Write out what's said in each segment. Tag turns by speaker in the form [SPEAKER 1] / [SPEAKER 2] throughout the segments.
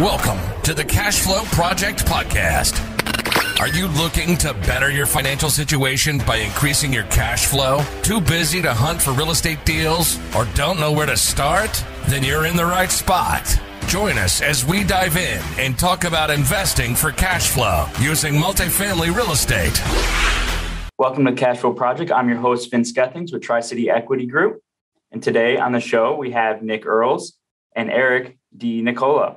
[SPEAKER 1] Welcome to the Cash Flow Project Podcast. Are you looking to better your financial situation by increasing your cash flow? Too busy to hunt for real estate deals or don't know where to start? Then you're in the right spot. Join us as we dive in and talk about investing for cash flow using multifamily real estate.
[SPEAKER 2] Welcome to Cash Flow Project. I'm your host, Vince Gethings with Tri-City Equity Group. And today on the show, we have Nick Earls and Eric DiNicola.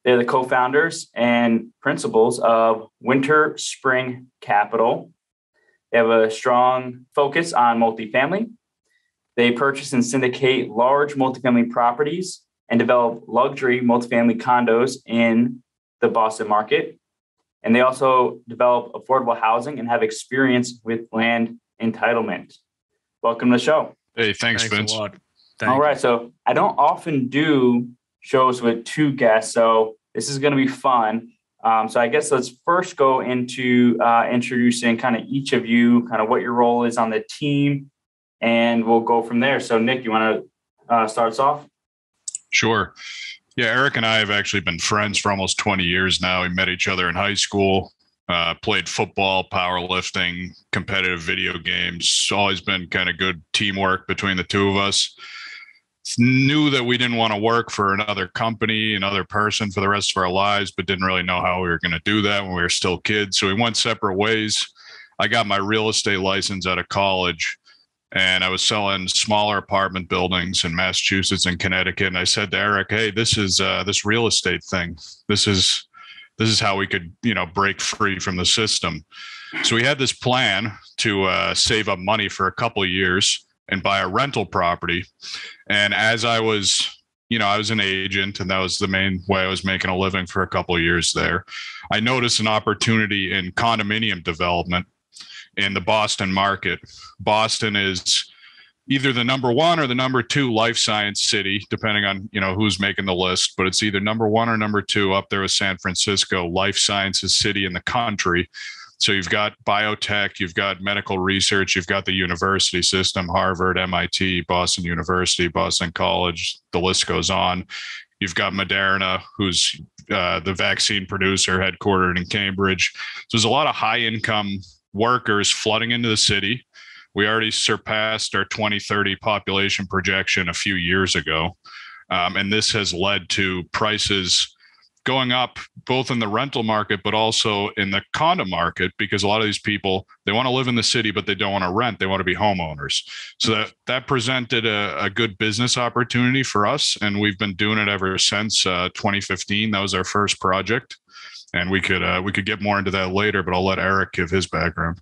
[SPEAKER 2] They're the co-founders and principals of Winterspring Capital. They have a strong focus on multifamily. They purchase and syndicate large multifamily properties and develop luxury multifamily condos in the Boston market. And they also develop affordable housing and have experience with land entitlement. Welcome to the show.
[SPEAKER 3] Hey, thanks Vince.
[SPEAKER 2] All right. So I don't often do shows with two guests, so this is going to be fun. So I guess let's first go into introducing kind of each of you, kind of what your role is on the team, and we'll go from there. So Nick, you want to start us off?
[SPEAKER 3] Sure. Yeah, Eric and I have actually been friends for almost 20 years now. We met each other in high school, played football, powerlifting, competitive video games. Always been kind of good teamwork between the two of us. Knew that we didn't want to work for another company, another person for the rest of our lives, but didn't really know how we were going to do that when we were still kids. So we went separate ways. I got my real estate license out of college, and I was selling smaller apartment buildings in Massachusetts and Connecticut. And I said to Eric, "Hey, this is this real estate thing. This is how we could, break free from the system." So we had this plan to save up money for a couple of years and buy a rental property. And as I was an agent, and that was the main way I was making a living for a couple of years there. I noticed an opportunity in condominium development in the Boston market. Boston is either the number one or the number two life science city, depending on, who's making the list, but it's either number one or number two up there with San Francisco, life sciences city in the country. So you've got biotech, you've got medical research, you've got the university system, Harvard, MIT, Boston University, Boston College, the list goes on. You've got Moderna, who's the vaccine producer headquartered in Cambridge. So there's a lot of high income workers flooding into the city. We already surpassed our 2030 population projection a few years ago. And this has led to prices going up both in the rental market, but also in the condo market, because a lot of these people, they want to live in the city, but they don't want to rent. They want to be homeowners. So that presented a good business opportunity for us. And we've been doing it ever since 2015. That was our first project. And we could get more into that later, but I'll let Eric give his background.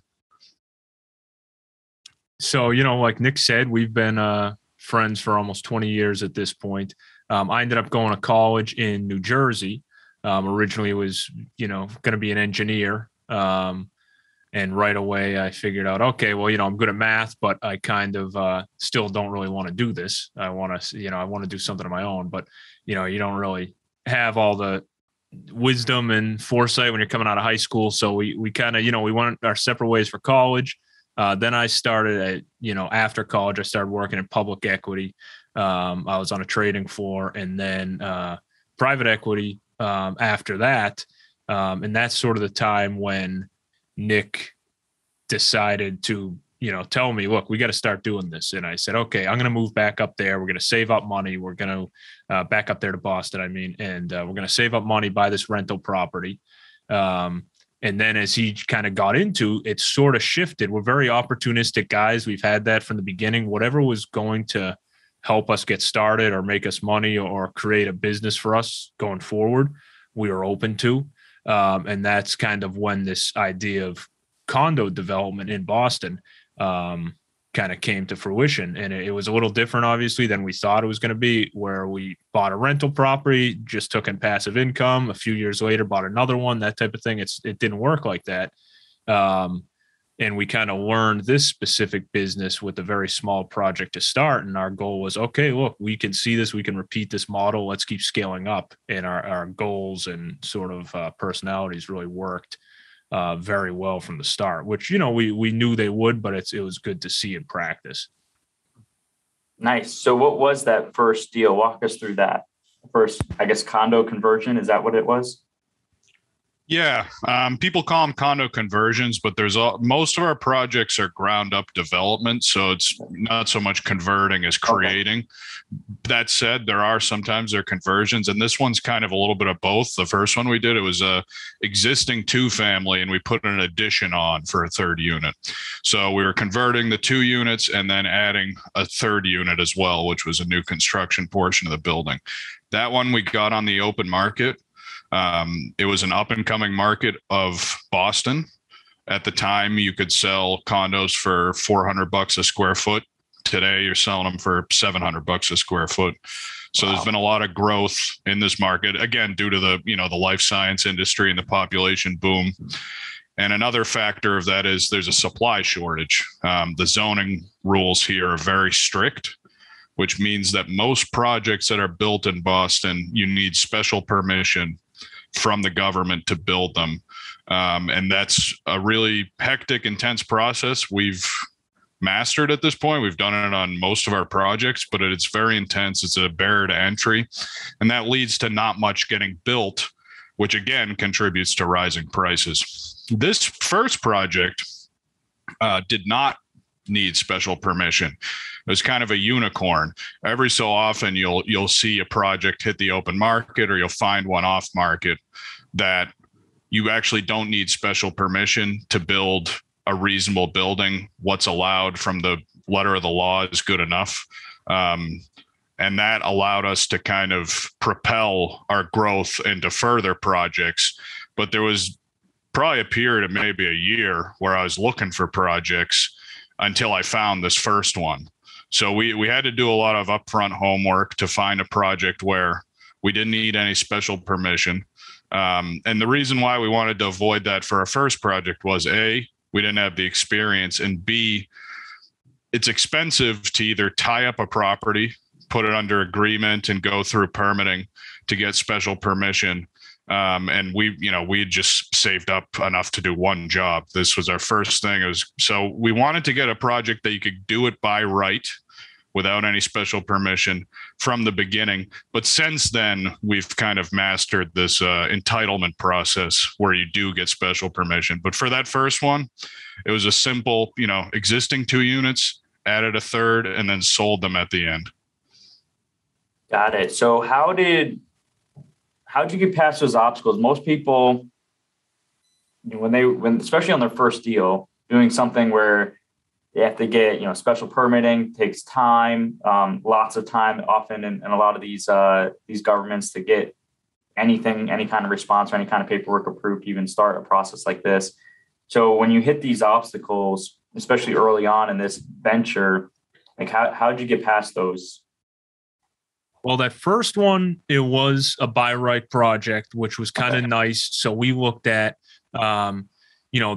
[SPEAKER 4] So, like Nick said, we've been friends for almost 20 years at this point. I ended up going to college in New Jersey. Originally was, going to be an engineer. And right away I figured out, okay, well, I'm good at math, but I kind of still don't really want to do this. I want to do something on my own, but, you don't really have all the wisdom and foresight when you're coming out of high school. So we kind of, we went our separate ways for college. Then I started after college, I started working in public equity. I was on a trading floor, and then private equity after that. And that's sort of the time when Nick decided to, tell me, look, we got to start doing this. And I said, okay, I'm going to move back up there. We're going to save up money. We're going to back up there to Boston, and we're going to save up money, buy this rental property. And then as he kind of got into it, sort of shifted. We're very opportunistic guys. We've had that from the beginning. Whatever was going to help us get started or make us money or create a business for us going forward, we were open to. And that's kind of when this idea of condo development in Boston kind of came to fruition. And it was a little different, obviously, than we thought it was going to be, where we bought a rental property, just took in passive income. A few years later, bought another one, that type of thing. It didn't work like that. And we kind of learned this specific business with a very small project to start. And our goal was, okay, look, we can see this, we can repeat this model. Let's keep scaling up. And our goals and sort of personalities really worked very well from the start, which, we knew they would, but it was good to see in practice.
[SPEAKER 2] Nice. So what was that first deal? Walk us through that. first, I guess, condo conversion. Is that what it was?
[SPEAKER 3] Yeah, people call them condo conversions, but most of our projects are ground up development, so it's not so much converting as creating. Okay. That said, sometimes they're conversions, and this one's kind of a little bit of both. The first one we did, it was a existing 2-family, and we put an addition on for a third unit. So we were converting the 2 units and then adding a third unit as well, which was a new construction portion of the building. That one we got on the open market. It was an up and coming market of Boston. At the time, you could sell condos for $400 a square foot. Today, you're selling them for $700 a square foot. So There's been a lot of growth in this market, again, due to the life science industry and the population boom. And another factor of that is there's a supply shortage. The zoning rules here are very strict, which means that most projects that are built in Boston, you need special permission from the government to build them. And that's a really hectic, intense process. We've mastered at this point. We've done it on most of our projects, but it's very intense. It's a barrier to entry. And that leads to not much getting built, which again contributes to rising prices. This first project did not need special permission. It was kind of a unicorn. Every so often you'll see a project hit the open market, or you'll find one off market that you actually don't need special permission to build a reasonable building. What's allowed from the letter of the law is good enough. And that allowed us to kind of propel our growth into further projects. But there was probably a period of maybe a year where I was looking for projects until I found this first one. So we had to do a lot of upfront homework to find a project where we didn't need any special permission. And the reason why we wanted to avoid that for our first project was A, we didn't have the experience, and B, it's expensive to either tie up a property, put it under agreement, and go through permitting to get special permission. And we just saved up enough to do one job. This was our first thing. So we wanted to get a project that you could do it by right without any special permission from the beginning. But since then, we've kind of mastered this entitlement process where you do get special permission. But for that first one, it was a simple, existing 2 units, added a third, and then sold them at the end.
[SPEAKER 2] Got it. So how'd you get past those obstacles? Most people, when especially on their first deal, doing something where they have to get, special permitting takes time, lots of time, often in a lot of these governments to get any kind of response or any kind of paperwork approved to even start a process like this. So when you hit these obstacles, especially early on in this venture, like how did you get past those?
[SPEAKER 4] Well, that first one, it was a by right project, which was kind of nice. So we looked at,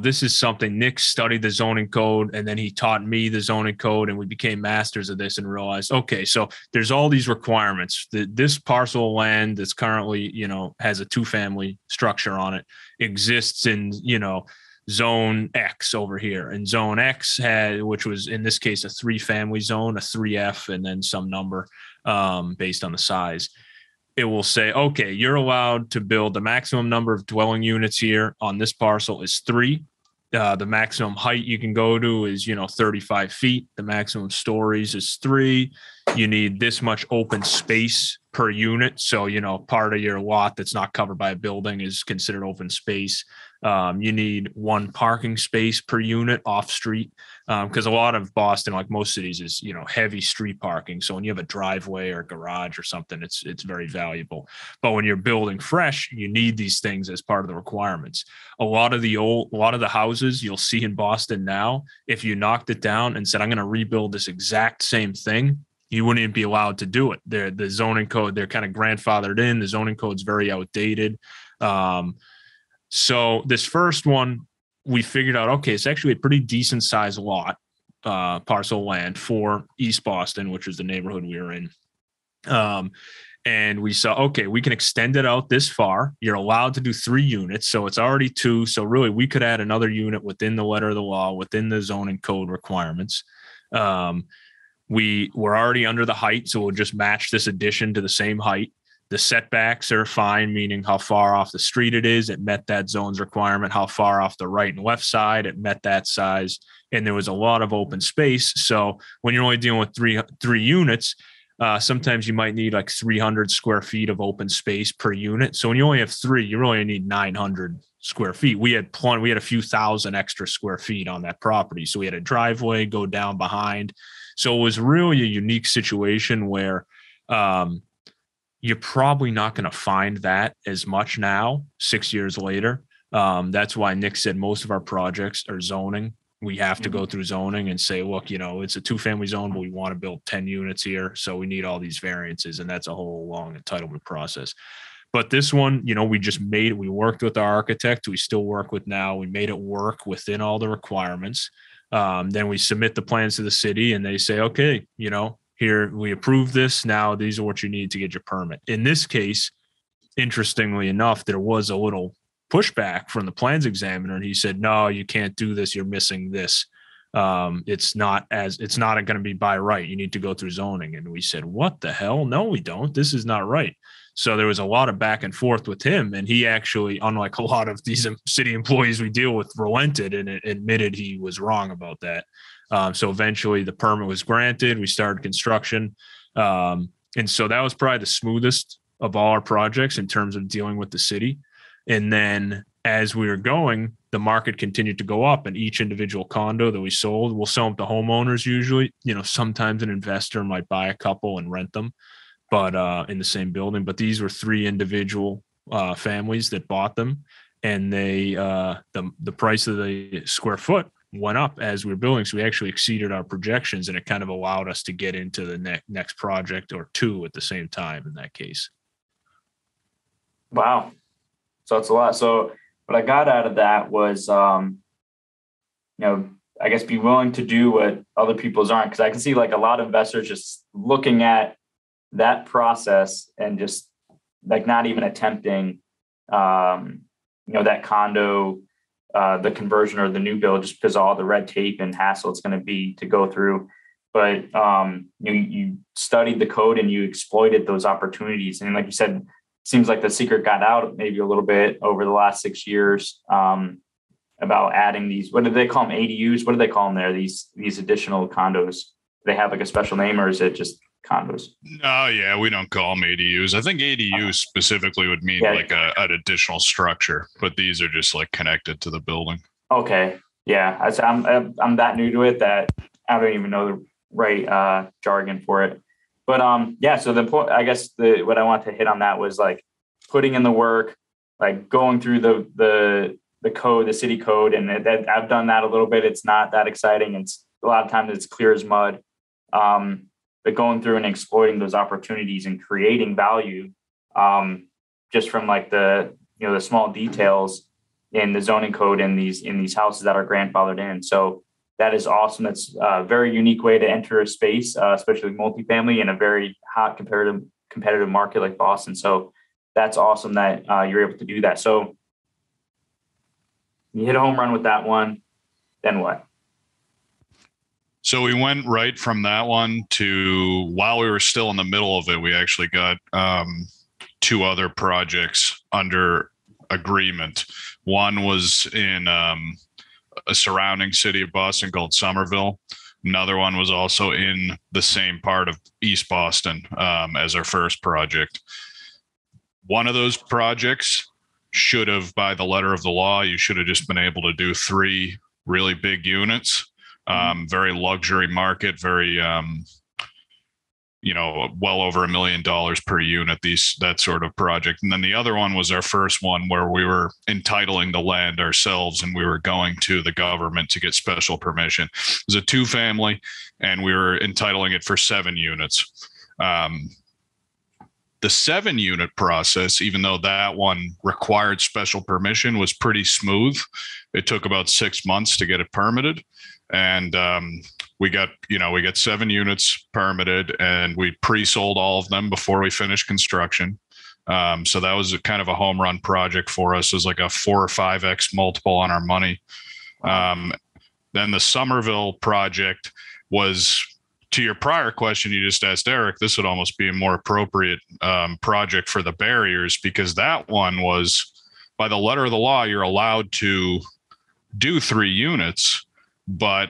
[SPEAKER 4] this is something Nick studied the zoning code, and then he taught me the zoning code, and we became masters of this and realized, okay, so there's all these requirements. This parcel of land that's currently, has a 2-family structure on it exists in, zone X over here. And zone X had, which was in this case, a 3-family zone, a 3F, and then some number based on the size. It will say, okay, you're allowed to build the maximum number of dwelling units here on this parcel is 3. The maximum height you can go to is, 35 feet. The maximum stories is 3. You need this much open space per unit. So, part of your lot that's not covered by a building is considered open space. You need 1 parking space per unit off street. Because a lot of Boston, like most cities, is, heavy street parking. So when you have a driveway or garage or something, it's very valuable. But when you're building fresh, you need these things as part of the requirements. A lot of the houses you'll see in Boston now, if you knocked it down and said, I'm going to rebuild this exact same thing, you wouldn't even be allowed to do it. The zoning code, they're kind of grandfathered in. The zoning code's very outdated. So this first one, we figured out, okay, it's actually a pretty decent sized lot, parcel of land for East Boston, which is the neighborhood we were in. And we saw, okay, we can extend it out this far. You're allowed to do 3 units. So it's already 2. So really we could add another unit within the letter of the law, within the zoning code requirements. We were already under the height. So we'll just match this addition to the same height. The setbacks are fine, meaning how far off the street it is. It met that zone's requirement. How far off the right and left side, it met that size. And there was a lot of open space. So when you're only dealing with three units, sometimes you might need like 300 square feet of open space per unit. So when you only have three, you really need 900 square feet. We had a few thousand extra square feet on that property. So we had a driveway go down behind. So it was really a unique situation where you're probably not going to find that as much now, 6 years later. That's why Nick said most of our projects are zoning. We have to go through zoning and say, look, it's a 2-family zone, but we want to build 10 units here. So we need all these variances. And that's a whole long entitlement process. But this one, we worked with our architect, we still work with now. We made it work within all the requirements. Then we submit the plans to the city and they say, okay, here, we approve this. Now these are what you need to get your permit. In this case, interestingly enough, there was a little pushback from the plans examiner. And he said, no, you can't do this. You're missing this. It's not going to be by right. You need to go through zoning. And we said, what the hell? No, we don't. This is not right. So there was a lot of back and forth with him. And he actually, unlike a lot of these city employees we deal with, relented and admitted he was wrong about that. So eventually the permit was granted. We started construction. And so that was probably the smoothest of all our projects in terms of dealing with the city. And then as we were going, the market continued to go up, and each individual condo that we sold, we'll sell them to homeowners usually. Sometimes an investor might buy a couple and rent them, but in the same building. But these were 3 individual families that bought them, and they the price of the square foot went up as we were building. So we actually exceeded our projections, and it kind of allowed us to get into the next project or 2 at the same time in that case.
[SPEAKER 2] Wow. So it's a lot. So what I got out of that was, I guess be willing to do what other people's aren't. Because I can see like a lot of investors just looking at that process and just like not even attempting, that condo, the conversion or the new build, just because of all the red tape and hassle it's going to be to go through. But you studied the code and you exploited those opportunities. And like you said, seems like the secret got out maybe a little bit over the last 6 years about adding these. What do they call them? ADUs? What do they call them there? These additional condos. Do they have like a special name, or is it just condos?
[SPEAKER 3] Oh yeah, we don't call them ADUs. I think ADU specifically would mean like an additional structure, but these are just like connected to the building.
[SPEAKER 2] Okay, yeah, I'm that new to it that I don't even know the right jargon for it. But so the point, I guess what I want to hit on that was like putting in the work, like going through the code, the city code, and I've done that a little bit. It's not that exciting. It's a lot of times it's clear as mud. But going through and exploiting those opportunities and creating value, just from like the small details in the zoning code in these houses that are grandfathered in. So that is awesome. That's a very unique way to enter a space, especially multifamily in a very hot competitive market like Boston. So that's awesome that you're able to do that. So you hit a home run with that one. Then what?
[SPEAKER 3] So we went right from that one to, while we were still in the middle of it, we actually got 2 other projects under agreement. One was in a surrounding city of Boston called Somerville. Another one was also in the same part of East Boston as our first project. One of those projects should have, by the letter of the law, you should have just been able to do 3 really big units. Very luxury market, very, well over $1 million per unit, that sort of project. And then the other one was our first one where we were entitling the land ourselves and we were going to the government to get special permission. It was a 2-family and we were entitling it for 7 units. The 7-unit process, even though that one required special permission, was pretty smooth. It took about 6 months to get it permitted. And we got 7 units permitted, and we pre-sold all of them before we finished construction. So that was kind of a home run project for us. It was like a 4 or 5x multiple on our money. Then the Somerville project was to your prior question you just asked Eric, this would almost be a more appropriate project for the barriers, because that one was, by the letter of the law, you're allowed to do 3 units, but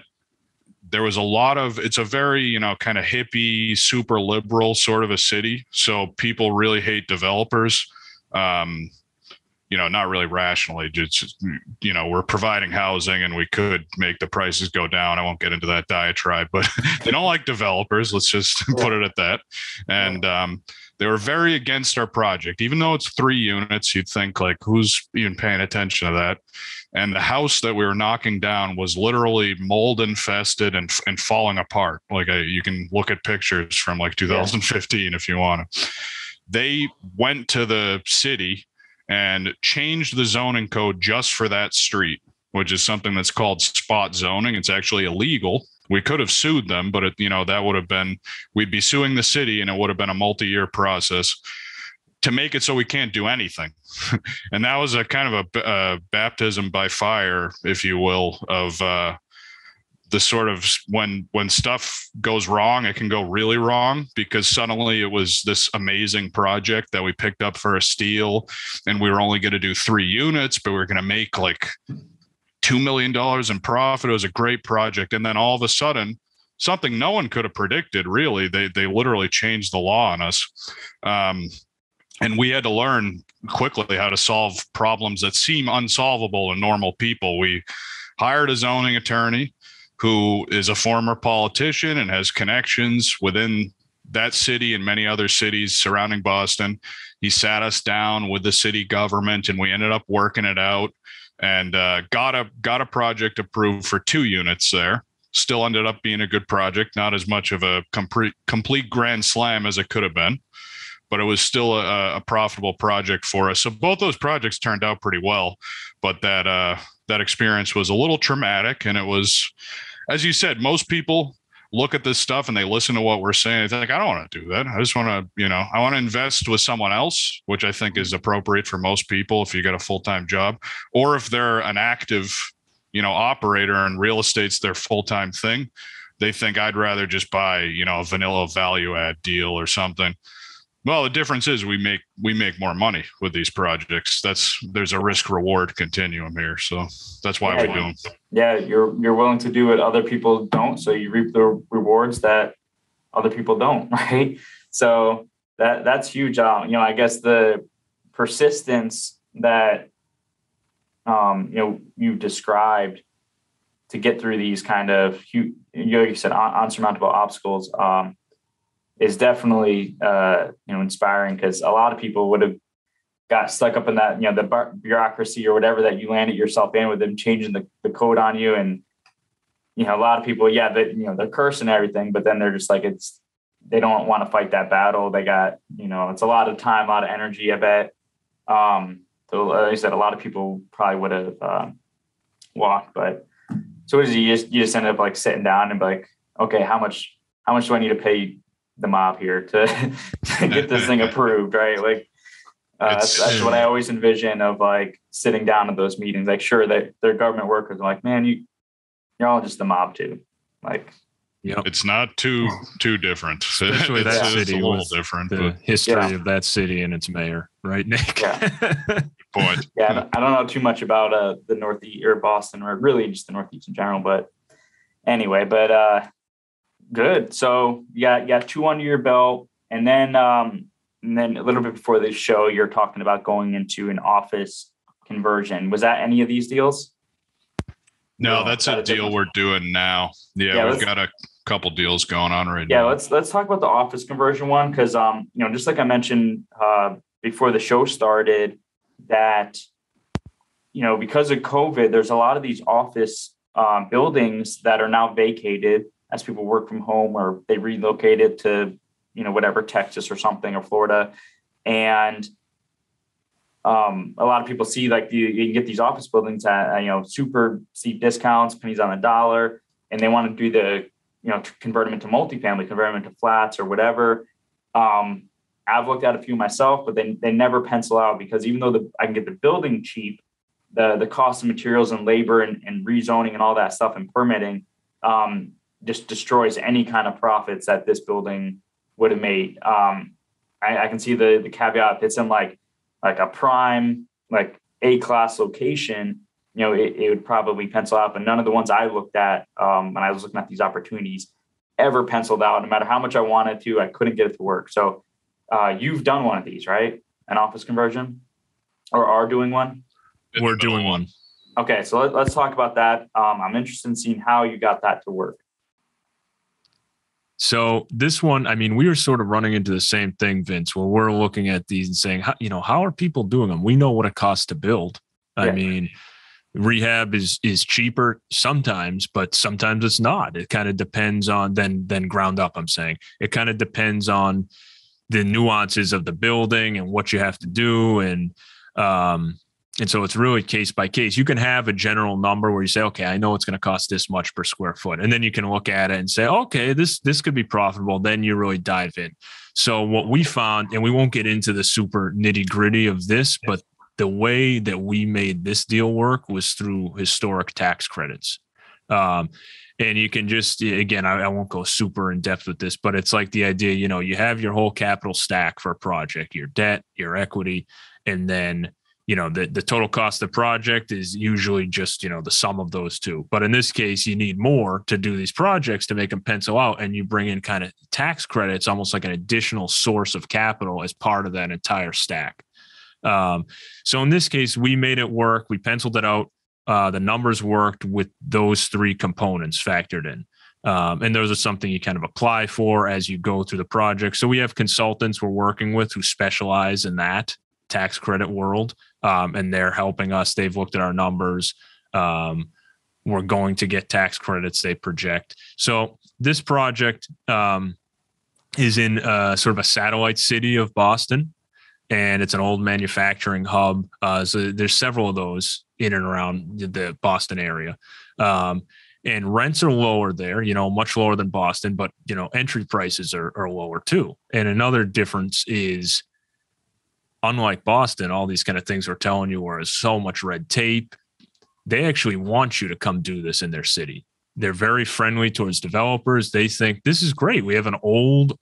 [SPEAKER 3] there was a lot of, it's a very, kind of hippie, super liberal sort of a city. So people really hate developers. Not really rationally, just, we're providing housing and we could make the prices go down. I won't get into that diatribe, but they don't like developers. Let's just put it at that. And they were very against our project, even though it's 3 units. You'd think, like, who's even paying attention to that? And the house that we were knocking down was literally mold infested and falling apart. Like, you can look at pictures from like 2015 if you want to. They went to the city and changed the zoning code just for that street, which is something that's called spot zoning. It's actually illegal. We could have sued them, but that would have been, we'd be suing the city, and it would have been a multi-year process to make it so we can't do anything. And that was a kind of a baptism by fire, if you will, of the sort of when stuff goes wrong, it can go really wrong, because suddenly it was this amazing project that we picked up for a steal, and we were only going to do 3 units, but we were going to make like $2 million in profit. It was a great project. And then all of a sudden, something no one could have predicted, really, they literally changed the law on us. And we had to learn quickly how to solve problems that seem unsolvable to normal people. We hired a zoning attorney who is a former politician and has connections within that city and many other cities surrounding Boston. He sat us down with the city government, and we ended up working it out and got a project approved for 2 units there. Still ended up being a good project, not as much of a complete grand slam as it could have been, but it was still a profitable project for us. So both those projects turned out pretty well, but that experience was a little traumatic. And it was, as you said, most people look at this stuff and they listen to what we're saying. They're like, I don't want to do that. I just want to, I want to invest with someone else, which I think is appropriate for most people if you got a full-time job, or if they're an active, operator and real estate's their full-time thing. They think I'd rather just buy, a vanilla value add deal or something. Well, the difference is we make more money with these projects. There's a risk reward continuum here. So that's why we do them.
[SPEAKER 2] Yeah. You're willing to do what other people don't. So you reap the rewards that other people don't. Right. So that's huge. I guess the persistence that, you've described to get through these kind of, you said, unsurmountable obstacles, is definitely, inspiring, because a lot of people would have got stuck up in that, the bureaucracy or whatever that you landed yourself in with them changing the code on you. And, a lot of people, they're cursing everything, but then they're just like, they don't want to fight that battle. They got, it's a lot of time, a lot of energy, I bet. So like I said, a lot of people probably would have walked, but so what is you just end up like sitting down and be like, okay, how much do I need to pay the mob here to get this thing approved, right? Like that's what I always envision of like sitting down at those meetings. Like, sure, that they're government workers are like, man, you're all just the mob too. Like,
[SPEAKER 3] it's not too different.
[SPEAKER 4] Especially that city,
[SPEAKER 3] it's a little different.
[SPEAKER 4] The history of that city and its mayor, right, Nick?
[SPEAKER 2] Yeah.
[SPEAKER 3] Good point.
[SPEAKER 2] Yeah, I don't know too much about the Northeast or Boston, or really just the Northeast in general. But anyway, good. So you got 2 under your belt, and then a little bit before this show, you're talking about going into an office conversion. Was that any of these deals?
[SPEAKER 3] No, that's a deal we're doing now. Yeah, we've got a couple deals going on right now.
[SPEAKER 2] Yeah, let's talk about the office conversion one, because just like I mentioned before the show started, that because of COVID, there's a lot of these office buildings that are now vacated as people work from home, or they relocated to whatever, Texas or something, or Florida, and a lot of people see like you can get these office buildings at super steep discounts, pennies on the dollar, and they want to do the convert them into multifamily, convert them into flats or whatever. I've looked at a few myself, but they never pencil out, because even though I can get the building cheap, the cost of materials and labor and rezoning and all that stuff and permitting just destroys any kind of profits that this building would have made. I can see the caveat. If it's in like a prime, like A-class location, it would probably pencil out, but none of the ones I looked at when I was looking at these opportunities ever penciled out. No matter how much I wanted to, I couldn't get it to work. So you've done one of these, right? An office conversion, or are doing one?
[SPEAKER 4] We're doing one.
[SPEAKER 2] Okay, so let's talk about that. I'm interested in seeing how you got that to work.
[SPEAKER 4] So this one, I mean, we were sort of running into the same thing, Vince, where we're looking at these and saying, how are people doing them? We know what it costs to build. I mean, rehab is cheaper sometimes, but sometimes it's not. It kind of depends on then ground up. I'm saying it kind of depends on the nuances of the building and what you have to do. And so it's really case by case. You can have a general number where you say, okay, I know it's going to cost this much per square foot. And then you can look at it and say, okay, this could be profitable. Then you really dive in. So what we found, and we won't get into the super nitty gritty of this, but the way that we made this deal work was through historic tax credits. And you can just, again, I won't go super in depth with this, but it's like the idea, you have your whole capital stack for a project, your debt, your equity, and then, the total cost of the project is usually just, the sum of those two. But in this case, you need more to do these projects to make them pencil out. And you bring in kind of tax credits, almost like an additional source of capital as part of that entire stack. So in this case, we made it work. We penciled it out. The numbers worked with those three components factored in. And those are something you kind of apply for as you go through the project. So we have consultants we're working with who specialize in that tax credit world. And they're helping us. They've looked at our numbers. We're going to get tax credits they project. So this project is in sort of a satellite city of Boston, and it's an old manufacturing hub. So there's several of those in and around the Boston area. And rents are lower there, much lower than Boston, but, entry prices are lower too. And another difference is, unlike Boston, all these kind of things we're telling you where there's so much red tape, they actually want you to come do this in their city. They're very friendly towards developers. They think this is great. We have an old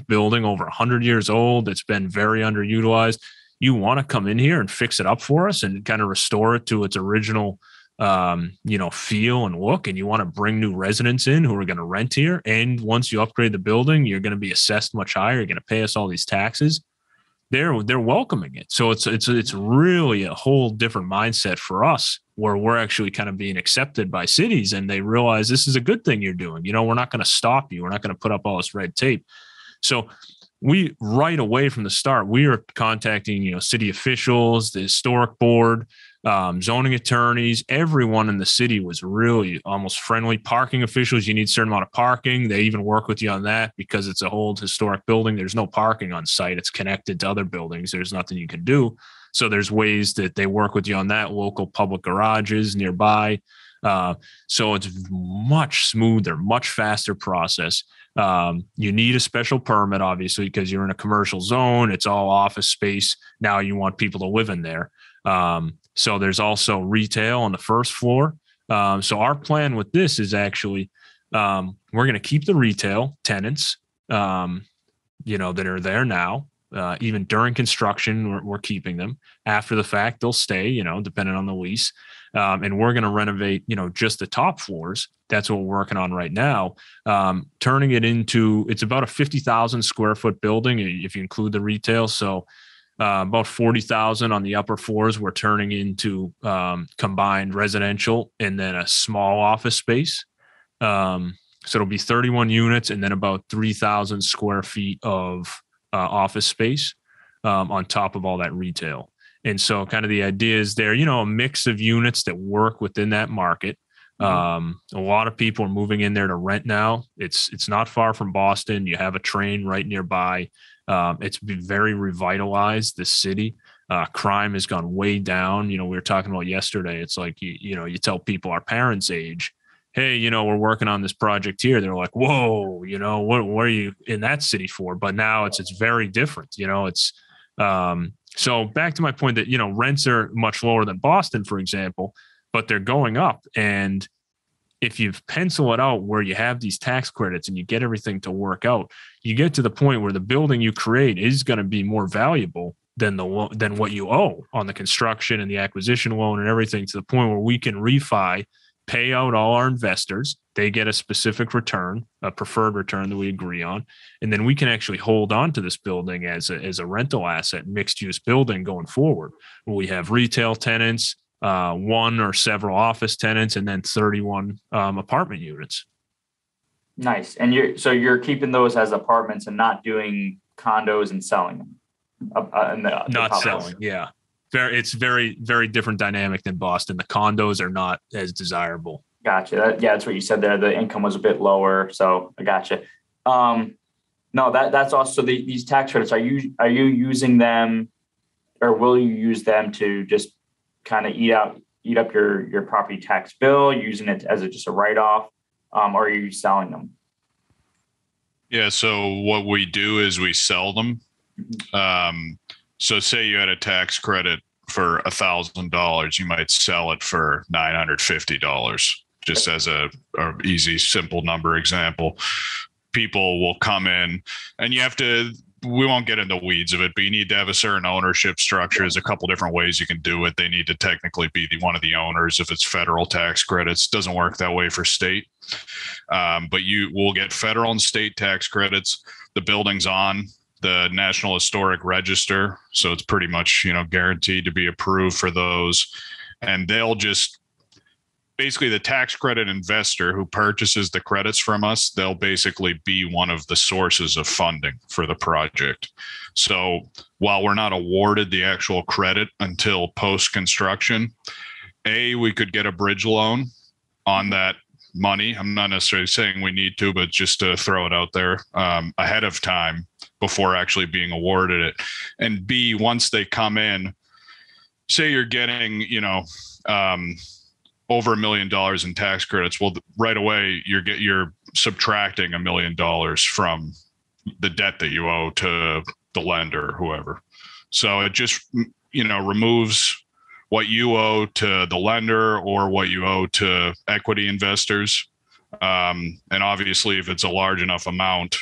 [SPEAKER 4] building, over 100 years old. It's been very underutilized. You want to come in here and fix it up for us and kind of restore it to its original, feel and look. And you want to bring new residents in who are going to rent here. And once you upgrade the building, you're going to be assessed much higher. You're going to pay us all these taxes. They're welcoming it. So it's really a whole different mindset for us, where we're actually kind of being accepted by cities, and they realize this is a good thing you're doing. We're not going to stop you. We're not going to put up all this red tape. So we, right away from the start, we are contacting, city officials, the historic board, zoning attorneys. Everyone in the city was really almost friendly. Parking officials, you need a certain amount of parking. They even work with you on that because it's a old historic building. There's no parking on site. It's connected to other buildings. There's nothing you can do. So there's ways that they work with you on that. Local public garages nearby. So it's much smoother, much faster process. You need a special permit, obviously, because you're in a commercial zone. It's all office space. Now you want people to live in there. So there's also retail on the first floor. So our plan with this is actually, we're going to keep the retail tenants, that are there now. Even during construction, we're keeping them. After the fact, they'll stay, depending on the lease. And we're going to renovate, just the top floors. That's what we're working on right now. Turning it into, it's about a 50,000 square foot building if you include the retail. So about 40,000 on the upper floors, we're turning into combined residential and then a small office space. So it'll be 31 units and then about 3,000 square feet of office space on top of all that retail. And so kind of the idea is there, a mix of units that work within that market. A lot of people are moving in there to rent now. It's not far from Boston. You have a train right nearby. It's been very revitalized, this city. Crime has gone way down. We were talking about yesterday. It's like, you tell people our parents' age, hey, we're working on this project here. They're like, whoa, what are you in that city for? But now it's very different. So back to my point that, rents are much lower than Boston, for example, but they're going up. And if you pencil it out where you have these tax credits and you get everything to work out, you get to the point where the building you create is going to be more valuable than what you owe on the construction and the acquisition loan and everything, to the point where we can refi, pay out all our investors. They get a specific return, a preferred return that we agree on. And then we can actually hold on to this building as a rental asset, mixed use building going forward, where we have retail tenants, one or several office tenants, and then 31 apartment units.
[SPEAKER 2] Nice. And you're keeping those as apartments and not doing condos and selling them.
[SPEAKER 4] Not selling. Yeah. It's very, very different dynamic than Boston. The condos are not as desirable.
[SPEAKER 2] Gotcha. That's what you said there. The income was a bit lower. So I gotcha. No, that's also these tax credits. Are you using them, or will you use them to just kind of eat up your property tax bill, using it as just a write-off, or are you selling them?
[SPEAKER 3] Yeah. So what we do is we sell them. So say you had a tax credit for $1,000, you might sell it for $950, just as a easy, simple number example. People will come in, and we won't get into the weeds of it, but you need to have a certain ownership structure. There's a couple different ways you can do it. They need to technically be one of the owners if it's federal tax credits. Doesn't work that way for state. But you will get federal and state tax credits. The building's on the National Historic Register, so it's pretty much, guaranteed to be approved for those. And they'll just basically, the tax credit investor who purchases the credits from us, they'll basically be one of the sources of funding for the project. So while we're not awarded the actual credit until post-construction, we could get a bridge loan on that money. I'm not necessarily saying we need to, but just to throw it out there ahead of time before actually being awarded it. And B, once they come in, say you're getting, over $1 million in tax credits. Well, right away you're subtracting $1 million from the debt that you owe to the lender or whoever. So it just, removes what you owe to the lender or what you owe to equity investors. And obviously, if it's a large enough amount,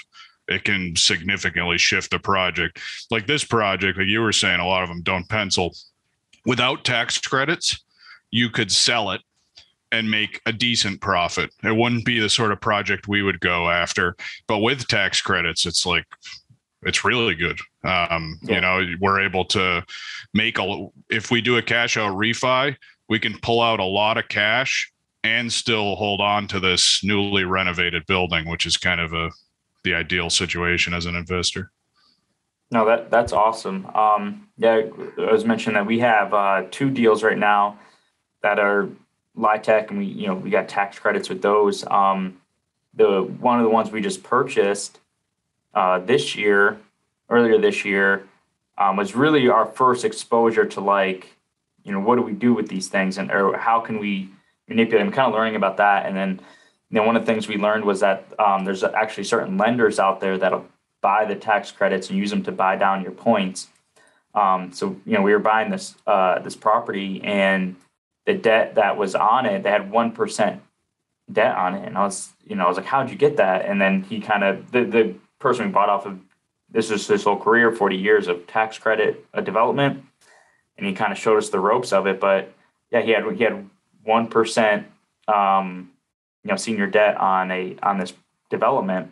[SPEAKER 3] it can significantly shift the project. Like this project, like you were saying, a lot of them don't pencil. Without tax credits, you could sell it and make a decent profit. It wouldn't be the sort of project we would go after, but with tax credits, it's really good. We're able to make if we do a cash out refi, we can pull out a lot of cash and still hold on to this newly renovated building, which is kind of the ideal situation as an investor.
[SPEAKER 2] No, that's awesome. I was mentioning that we have 2 deals right now that are LIHTC, and we got tax credits with those. One of the ones we just purchased earlier this year, was really our first exposure to what do we do with these things, or how can we manipulate them? Kind of learning about that, and then one of the things we learned was that there's actually certain lenders out there that'll buy the tax credits and use them to buy down your points. So we were buying this property, and the debt that was on it, they had 1% debt on it. And I was like, how'd you get that? And then he the person we bought off of, this is his whole career, 40 years of tax credit development. And he kind of showed us the ropes of it. But yeah, he had 1%, senior debt on this development.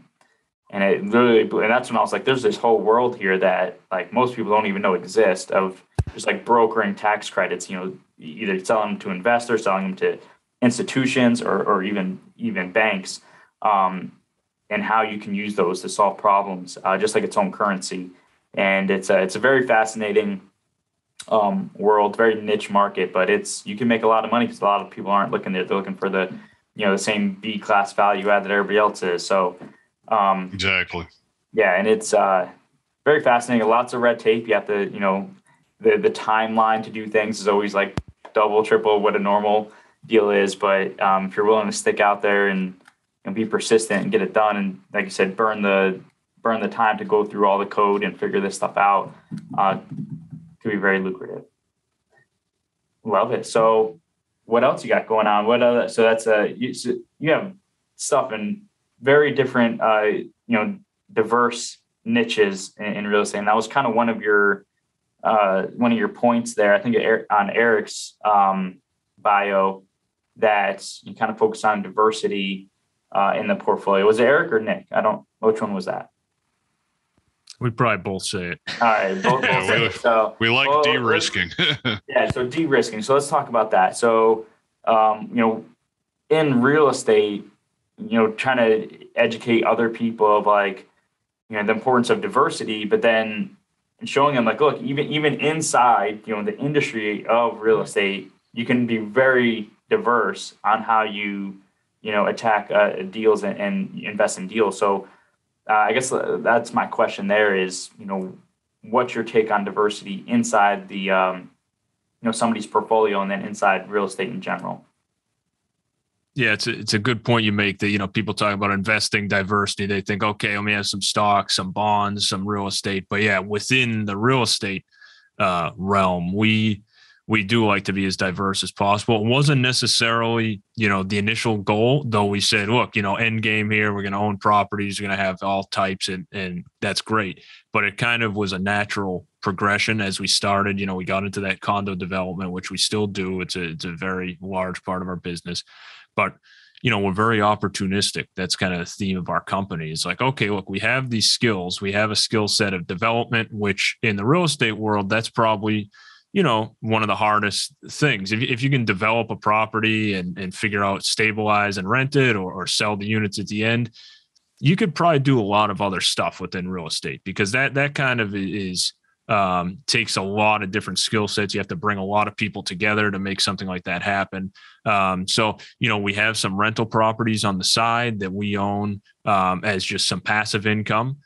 [SPEAKER 2] And it literally, and that's when I was like, there's this whole world here that most people don't even know exist, of just brokering tax credits, either selling them to investors, selling them to institutions, or even banks, and how you can use those to solve problems, just like its own currency. And it's a very fascinating world, very niche market, but you can make a lot of money because a lot of people aren't looking there. They're looking for the same B-class value add that everybody else is. So
[SPEAKER 3] exactly.
[SPEAKER 2] Yeah. And it's very fascinating. Lots of red tape. You have to, the timeline to do things is always double, triple what a normal deal is. But if you're willing to stick out there and be persistent and get it done, and like you said, burn the time to go through all the code and figure this stuff out, could be very lucrative. Love it. So what else you got going on? What other? So that's you have stuff in very different, diverse niches in real estate, and that was kind of one of your points there. I think on Eric's bio that you kind of focus on diversity in the portfolio. Was it Eric or Nick? Which one was that?
[SPEAKER 4] We probably both say it.
[SPEAKER 2] All right, both say it. So
[SPEAKER 3] we like de-risking.
[SPEAKER 2] Yeah, so de-risking. So let's talk about that. So, in real estate, trying to educate other people of like, the importance of diversity, but then showing them like, look, even inside, the industry of real estate, you can be very diverse on how you, attack deals and invest in deals. So I guess that's my question there is, what's your take on diversity inside the, somebody's portfolio and then inside real estate in general?
[SPEAKER 4] Yeah, it's a good point you make that, people talk about investing diversity. They think, okay, let me have some stocks, some bonds, some real estate. But yeah, within the real estate realm, we do like to be as diverse as possible. It wasn't necessarily, the initial goal, though we said, look, end game here, we're going to own properties, we're going to have all types, and that's great. But it kind of was a natural progression as we started. We got into that condo development, which we still do. It's a very large part of our business. But, we're very opportunistic. That's kind of the theme of our company. It's like, okay, look, we have these skills. We have a skill set of development, which in the real estate world, that's probably, one of the hardest things. If you can develop a property and figure out stabilize and rent it or sell the units at the end, you could probably do a lot of other stuff within real estate because that kind of is takes a lot of different skill sets. You have to bring a lot of people together to make something like that happen. So, we have some rental properties on the side that we own as just some passive income.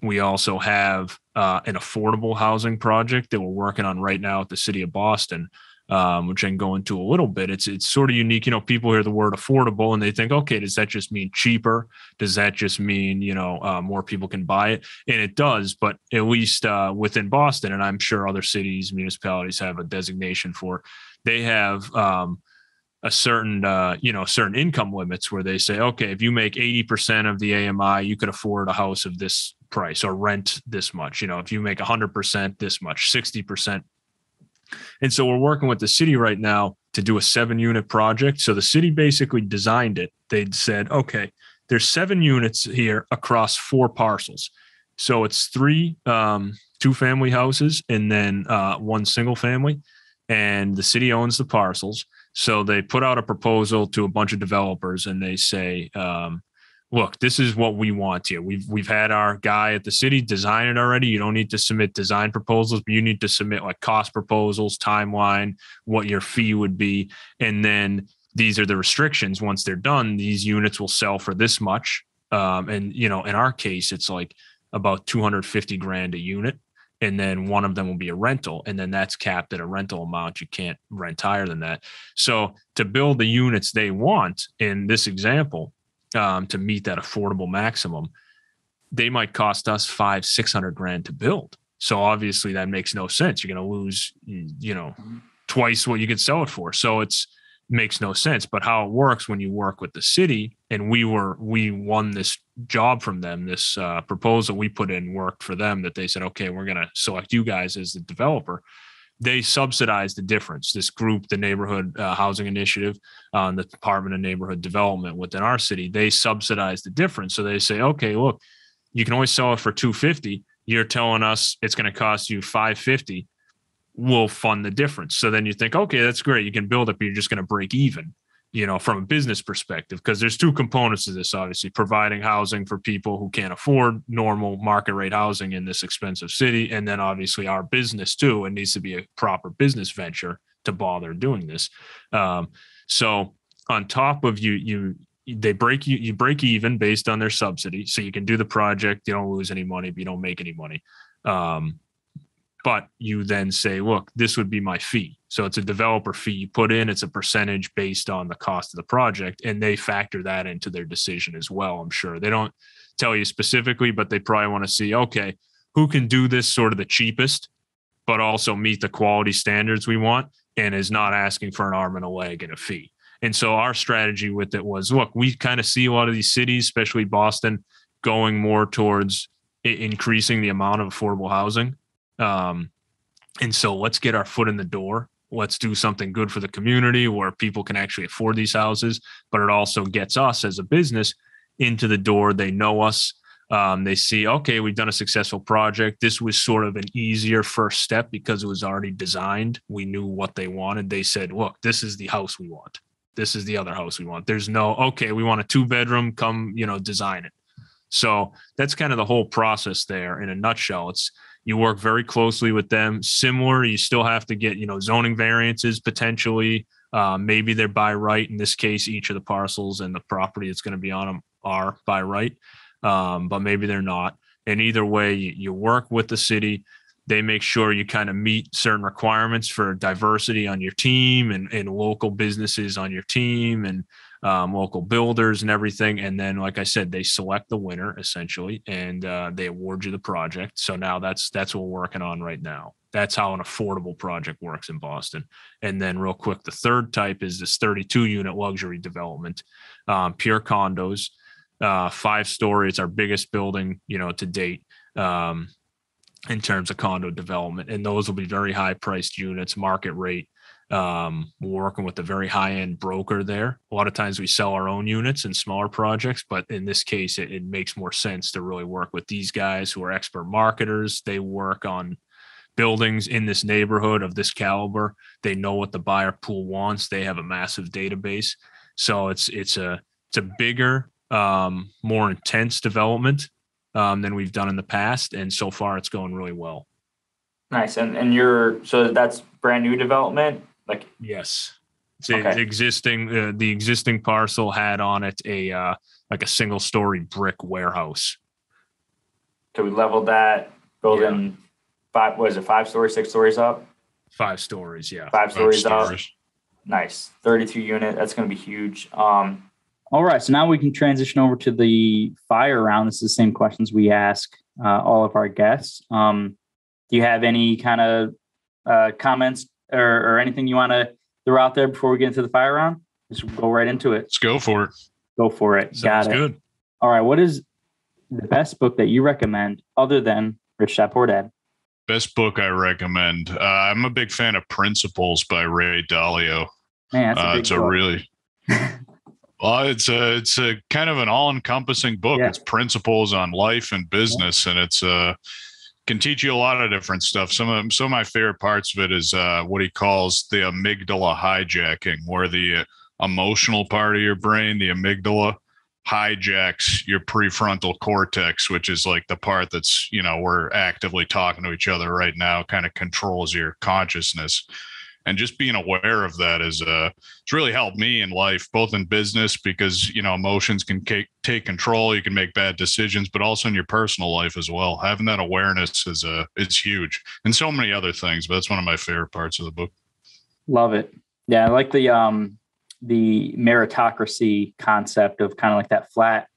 [SPEAKER 4] We also have an affordable housing project that we're working on right now at the city of Boston, which I can go into a little bit. It's sort of unique. People hear the word affordable and they think, okay, does that just mean cheaper? Does that just mean, more people can buy it? And it does, but at least within Boston, and I'm sure other cities, municipalities have a designation for, they have a certain, certain income limits where they say, okay, if you make 80% of the AMI, you could afford a house of this price or rent this much. If you make 100%, this much, 60%. And so we're working with the city right now to do a 7-unit project. So the city basically designed it. They said, okay, there's 7 units here across 4 parcels. So it's 3 2-family houses and then 1 single family. And the city owns the parcels. So they put out a proposal to a bunch of developers and they say, look, this is what we want here. We've had our guy at the city design it already. You don't need to submit design proposals, but you need to submit like cost proposals, timeline, what your fee would be. And then these are the restrictions. Once they're done, these units will sell for this much. And, in our case, it's like about $250,000 a unit. And then one of them will be a rental. And then that's capped at a rental amount. You can't rent higher than that. So to build the units they want in this example, to meet that affordable maximum, they might cost us $500,000-$600,000 to build. So obviously that makes no sense. You're going to lose, twice what you could sell it for. So makes no sense. But how it works when you work with the city, and we won this job from them, this proposal we put in worked for them, that they said, okay, we're going to select you guys as the developer. They subsidize the difference. This group, the Neighborhood Housing Initiative, the Department of Neighborhood Development within our city, they subsidize the difference. So they say, okay, look, you can always sell it for $250,000. You're telling us it's going to cost you $550,000. We'll fund the difference. So then you think, okay, that's great. You can build it, but you're just going to break even, from a business perspective, because there's 2 components to this, obviously, providing housing for people who can't afford normal market rate housing in this expensive city. And then obviously our business too. It needs to be a proper business venture to bother doing this. So on top of you break even based on their subsidy. So you can do the project. You don't lose any money, but you don't make any money. But you then say, look, this would be my fee. So it's a developer fee you put in. It's a percentage based on the cost of the project. And they factor that into their decision as well, I'm sure. They don't tell you specifically, but they probably want to see, okay, who can do this sort of the cheapest, but also meet the quality standards we want. and is not asking for an arm and a leg and a fee. And so our strategy with it was, look, we kind of see a lot of these cities, especially Boston, going more towards increasing the amount of affordable housing. And so let's get our foot in the door. Let's do something good for the community where people can actually afford these houses, but it also gets us as a business into the door. They know us. They see, okay, we've done a successful project. This was sort of an easier first step because it was already designed. We knew what they wanted. They said, look, this is the house we want. This is the other house we want. There's no, okay, we want a 2-bedroom, come, design it. So that's kind of the whole process there in a nutshell. You work very closely with them. Similar, you still have to get, zoning variances potentially. Maybe they're by right. In this case, each of the parcels and the property that's going to be on them are by right. But maybe they're not. And either way, you work with the city. They make sure you kind of meet certain requirements for diversity on your team and local businesses on your team and local builders and everything. And then, like I said, they select the winner essentially, and they award you the project. So now that's what we're working on right now. That's how an affordable project works in Boston. And then real quick, the third type is this 32-unit luxury development, pure condos, 5-story. It's our biggest building, to date. In terms of condo development. And those will be very high priced units, market rate. We're working with a very high end broker there. A lot of times we sell our own units in smaller projects, but in this case, it makes more sense to really work with these guys who are expert marketers. They work on buildings in this neighborhood of this caliber. They know what the buyer pool wants. They have a massive database. So it's a bigger, more intense development than we've done in the past. And so far it's going really well.
[SPEAKER 2] Nice. And so that's brand new development?
[SPEAKER 4] Yes. It's
[SPEAKER 2] okay.
[SPEAKER 4] The existing parcel had on it a 1-story brick warehouse.
[SPEAKER 2] So we leveled that building 5 stories, 6 stories up?
[SPEAKER 4] 5 stories. Yeah.
[SPEAKER 2] 5 stories up. Nice. 32 unit. That's going to be huge. All right, so now we can transition over to the fire round. This is the same questions we ask all of our guests. Do you have any kind of comments or anything you want to throw out there before we get into the fire round? Just go right into it.
[SPEAKER 3] Let's go for it.
[SPEAKER 2] Go for it.
[SPEAKER 4] Sounds
[SPEAKER 2] Got it.
[SPEAKER 4] Good.
[SPEAKER 2] All right, what is the best book that you recommend other than Rich Dad Poor Dad?
[SPEAKER 3] Best book I recommend. I'm a big fan of Principles by Ray Dalio.
[SPEAKER 2] Man, that's a big book.
[SPEAKER 3] Well, it's a kind of an all-encompassing book. Yeah. It's principles on life and business, and it's can teach you a lot of different stuff. Some of my favorite parts of it is what he calls the amygdala hijacking, where the emotional part of your brain, the amygdala, hijacks your prefrontal cortex, which is like the part that's, we're actively talking to each other right now, kind of controls your consciousness. And just being aware of that is it's really helped me in life, both in business, because, emotions can take control. You can make bad decisions, but also in your personal life as well. Having that awareness is huge, and so many other things. But that's one of my favorite parts of the book.
[SPEAKER 2] Love it. Yeah, I like the meritocracy concept of kind of like that flat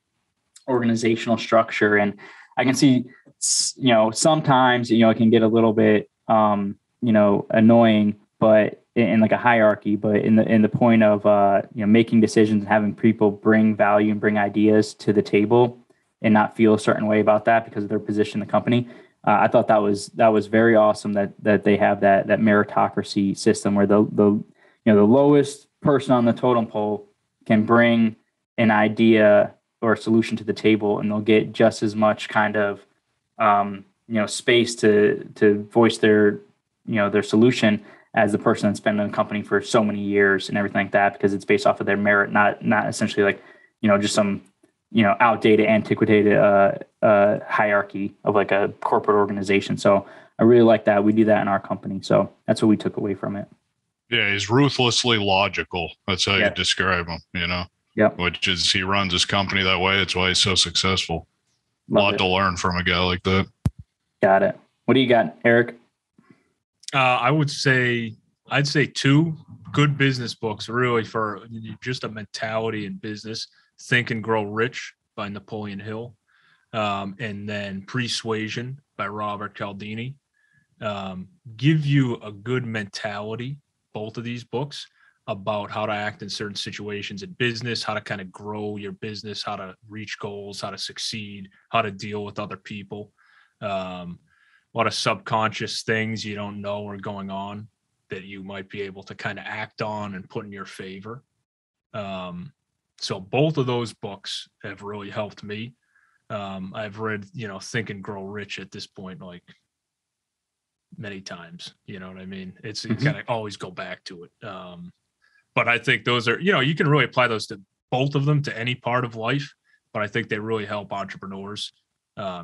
[SPEAKER 2] organizational structure. And I can see, sometimes, it can get a little bit, annoying, but in like a hierarchy, but in the point of, making decisions and having people bring value and bring ideas to the table and not feel a certain way about that because of their position in the company. I thought that was very awesome that they have that meritocracy system where the lowest person on the totem pole can bring an idea or a solution to the table, and they'll get just as much kind of space to voice their solution as the person that's been in the company for so many years and everything like that, because it's based off of their merit, not essentially like, just some, outdated, antiquated hierarchy of like a corporate organization. So I really like that. We do that in our company. So that's what we took away from it.
[SPEAKER 3] Yeah, he's ruthlessly logical. That's how you describe him,
[SPEAKER 2] Yeah.
[SPEAKER 3] Which is, he runs his company that way. That's why he's so successful. A lot to learn from a guy like that.
[SPEAKER 2] Got it. What do you got, Eric?
[SPEAKER 4] I'd say 2 good business books, really, for just a mentality in business. Think and Grow Rich by Napoleon Hill. And then Persuasion by Robert Cialdini. Give you a good mentality both of these books about how to act in certain situations in business, how to kind of grow your business, how to reach goals, how to succeed, how to deal with other people. A lot of subconscious things you don't know are going on that you might be able to kind of act on and put in your favor. So both of those books have really helped me. I've read, Think and Grow Rich at this point, like many times, you know what I mean? It's kind of always go back to it. But I think those are, you can really apply those to both of them to any part of life, but I think they really help entrepreneurs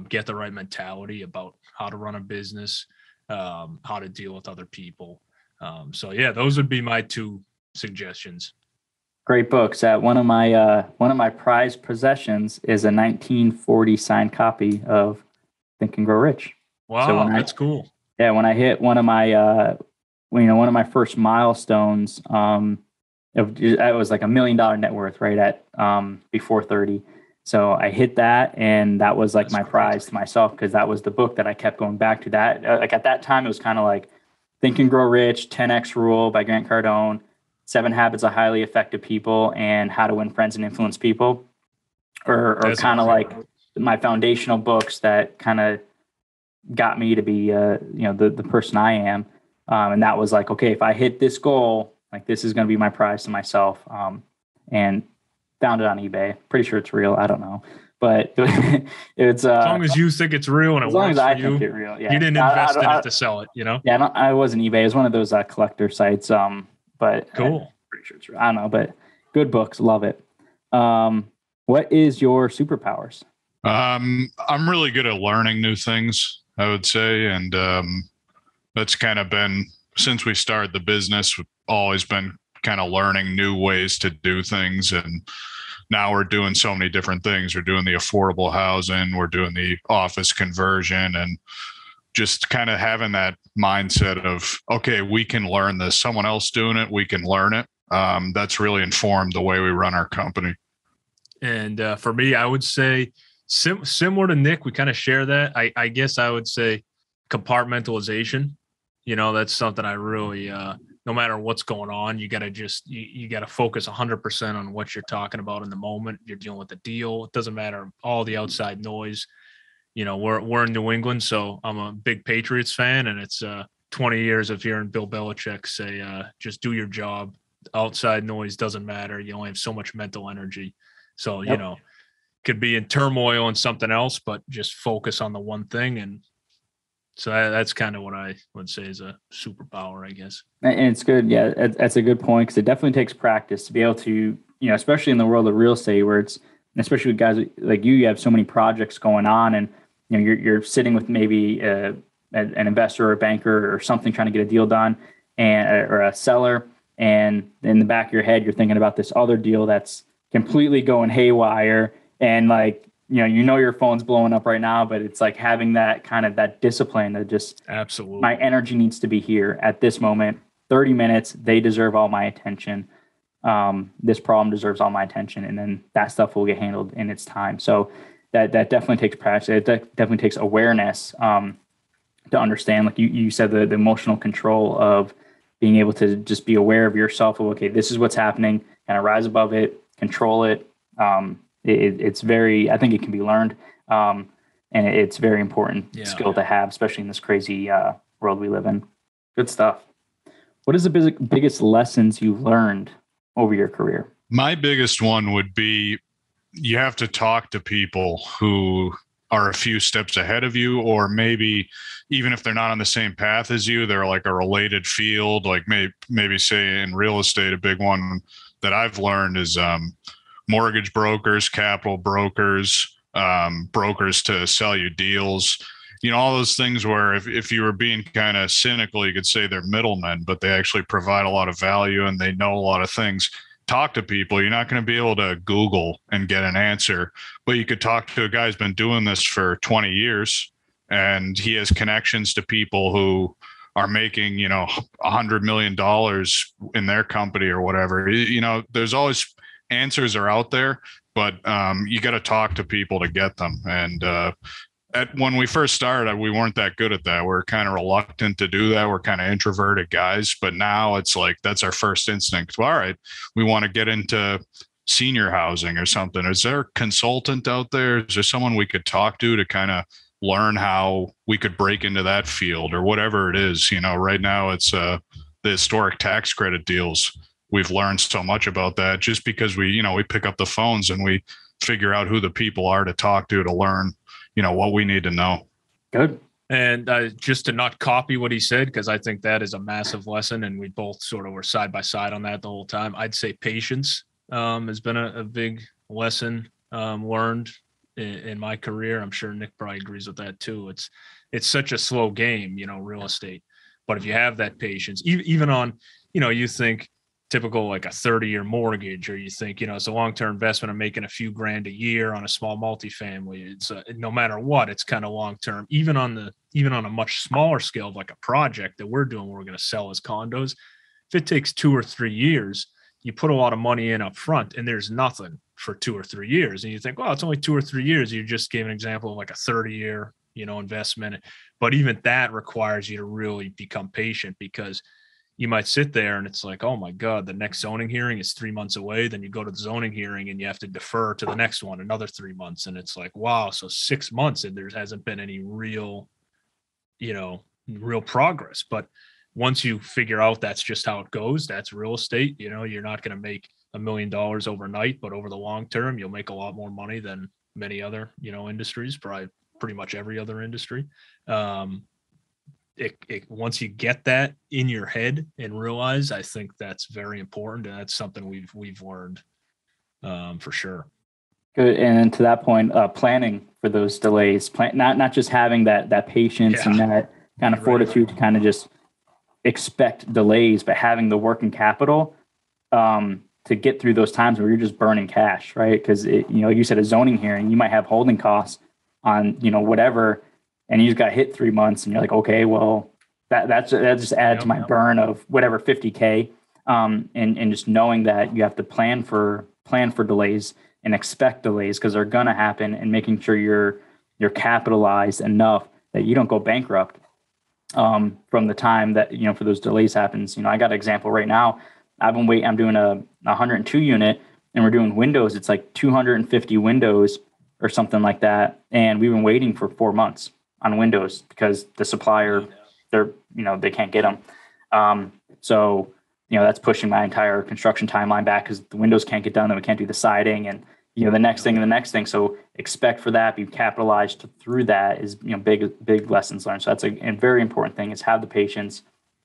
[SPEAKER 4] get the right mentality about how to run a business, how to deal with other people. So yeah, those would be my two suggestions.
[SPEAKER 2] Great books. One of my prized possessions is a 1940 signed copy of Think and Grow Rich.
[SPEAKER 4] Wow,
[SPEAKER 2] so
[SPEAKER 4] that's cool.
[SPEAKER 2] Yeah, when I hit one of my one of my first milestones, it was like $1 million net worth right at before 30. So I hit that, and that was like my prize to myself, because that was the book that I kept going back to. That like at that time, it was kind of like Think and Grow Rich, 10X Rule by Grant Cardone, 7 Habits of Highly Effective People, and How to Win Friends and Influence People, or kind of like my foundational books that kind of got me to be the person I am. And that was like, okay, if I hit this goal, like this is going to be my prize to myself. And found it on eBay. Pretty sure it's real. I don't know, but it's
[SPEAKER 4] as long as you think it's real and it works for you.
[SPEAKER 2] Think it's real, yeah.
[SPEAKER 4] You didn't invest in it to sell it,
[SPEAKER 2] Yeah, I wasn't eBay. It was one of those collector sites. But
[SPEAKER 4] cool.
[SPEAKER 2] I'm pretty sure it's real. I don't know, but good books. Love it. What is your superpowers?
[SPEAKER 3] I'm really good at learning new things, I would say. And that's kind of been, since we started the business, we've always been kind of learning new ways to do things. And now we're doing so many different things. We're doing the affordable housing, we're doing the office conversion, and just kind of having that mindset of, okay, we can learn this. Someone else doing it, we can learn it. That's really informed the way we run our company.
[SPEAKER 4] And for me, I would say similar to Nick, we kind of share that. I guess I would say compartmentalization. That's something I really, no matter what's going on, you got to you got to focus 100% on what you're talking about in the moment. You're dealing with the deal. It doesn't matter all the outside noise. We're in New England, so I'm a big Patriots fan, and it's 20 years of hearing Bill Belichick say, just do your job. Outside noise doesn't matter. You only have so much mental energy. So,
[SPEAKER 2] Yep.
[SPEAKER 4] Could be in turmoil and something else, but just focus on the one thing. And so that's kind of what I would say is a superpower, I guess.
[SPEAKER 2] And it's good. Yeah, that's a good point, because it definitely takes practice to be able to, especially in the world of real estate, where it's, especially with guys like you have so many projects going on, and you're sitting with maybe an investor or a banker or something trying to get a deal done, or a seller, and in the back of your head, you're thinking about this other deal that's completely going haywire, and like your phone's blowing up right now, but it's like having that kind of that discipline to just,
[SPEAKER 4] absolutely,
[SPEAKER 2] my energy needs to be here at this moment. 30 minutes, they deserve all my attention. This problem deserves all my attention, and then that stuff will get handled in its time. So that definitely takes practice. It definitely takes awareness to understand, like you said, the emotional control of being able to just be aware of yourself of, okay, this is what's happening, kind of rise above it, control it. It's very, I think it can be learned. And it's very important skill to have, especially in this crazy world we live in. Good stuff. What is the biggest lessons you've learned over your career?
[SPEAKER 3] My biggest one would be, you have to talk to people who are a few steps ahead of you, or maybe even if they're not on the same path as you, they're like a related field. Like maybe say in real estate, a big one that I've learned is mortgage brokers, capital brokers, brokers to sell you deals. All those things where if you were being kind of cynical, you could say they're middlemen, but they actually provide a lot of value and they know a lot of things. Talk to people. You're not going to be able to Google and get an answer, but you could talk to a guy who's been doing this for 20 years and he has connections to people who are making, $100 million in their company or whatever. There's always answers are out there, but you got to talk to people to get them. And when we first started, we weren't that good at that. We're kind of reluctant to do that. We're kind of introverted guys, but now it's like, that's our first instinct. Well, all right, we want to get into senior housing or something. Is there a consultant out there? Is there someone we could talk to kind of learn how we could break into that field or whatever it is? Right now it's the historic tax credit deals. We've learned so much about that just because we pick up the phones and we figure out who the people are to talk to learn what we need to know.
[SPEAKER 2] Good.
[SPEAKER 4] And just to not copy what he said, because I think that is a massive lesson, and we both sort of were side by side on that the whole time. I'd say patience has been a big lesson learned in my career. I'm sure Nick probably agrees with that too. It's such a slow game, real estate. But if you have that patience, even on, you think typical like a 30-year mortgage, or you think, it's a long-term investment of making a few grand a year on a small multifamily. It's no matter what, it's kind of long-term. Even on a much smaller scale of like a project that we're doing, we're going to sell as condos. If it takes 2 or 3 years, you put a lot of money in up front and there's nothing for 2 or 3 years. And you think, well, it's only 2 or 3 years. You just gave an example of like a 30-year, investment. But even that requires you to really become patient, because you might sit there and it's like, oh my God, the next zoning hearing is 3 months away. Then you go to the zoning hearing and you have to defer to the next one, another 3 months. And it's like, wow, so 6 months and there hasn't been any real progress. But once you figure out that's just how it goes, that's real estate. You're not going to make $1 million overnight, but over the long term, you'll make a lot more money than many other, industries, probably pretty much every other industry. Once you get that in your head and realize, I think that's very important, and that's something we've learned for sure.
[SPEAKER 2] Good. And to that point, planning for those delays, not just having that patience and that kind of fortitude to kind of just expect delays, but having the working capital to get through those times where you're just burning cash, right? Because you said a zoning hearing, you might have holding costs on whatever, and you just got hit 3 months, and you're like, okay, well, that just added to my burn of whatever $50K, and just knowing that you have to plan for delays and expect delays because they're gonna happen, and making sure you're capitalized enough that you don't go bankrupt from the time that for those delays happens. I got an example right now. I'm doing a 102 unit, and we're doing windows. It's like 250 windows or something like that, and we've been waiting for 4 months on windows because the supplier, they can't get them. So that's pushing my entire construction timeline back because the windows can't get done, then we can't do the siding, and the next thing and the next thing. So expect for that, be capitalized through that is big lessons learned. So that's a very important thing, is have the patience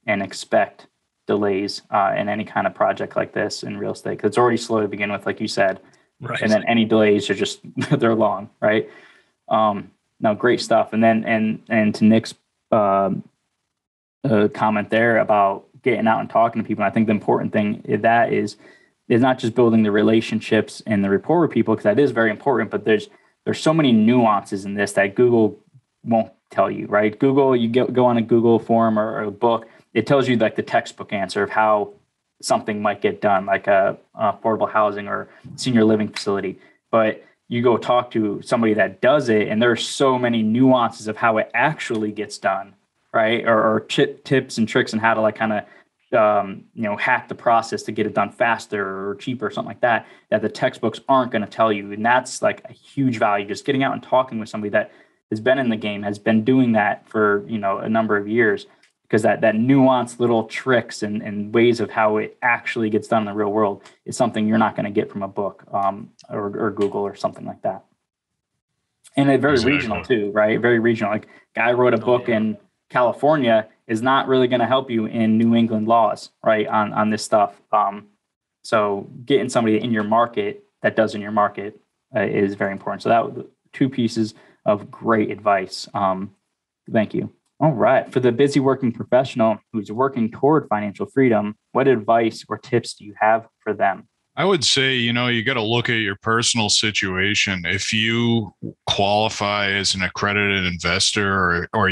[SPEAKER 2] and expect delays in any kind of project like this in real estate, because it's already slow to begin with, like you said.
[SPEAKER 4] Right.
[SPEAKER 2] And then any delays are just they're long, right? No, great stuff. And then and to Nick's comment there about getting out and talking to people, I think the important thing that is not just building the relationships and the rapport with people, because that is very important, but there's so many nuances in this that Google won't tell you, right? Google, you go on a Google form or a book, it tells you like the textbook answer of how something might get done, like a affordable housing or senior living facility. But you go talk to somebody that does it, and there are so many nuances of how it actually gets done, right? Or tips and tricks on how to like kind of hack the process to get it done faster or cheaper or something like that the textbooks aren't going to tell you. And that's like a huge value, just getting out and talking with somebody that has been in the game, has been doing that for a number of years, because that nuanced little tricks and ways of how it actually gets done in the real world is something you're not going to get from a book or Google or something like that. And it's very regional too, right? Very regional. Like guy wrote a book in California is not really going to help you in New England laws, right? On this stuff. So getting somebody in your market that does in your market is very important. So that was 2 pieces of great advice. Thank you. All right. For the busy working professional who's working toward financial freedom, what advice or tips do you have for them?
[SPEAKER 3] I would say, you got to look at your personal situation. If you qualify as an accredited investor or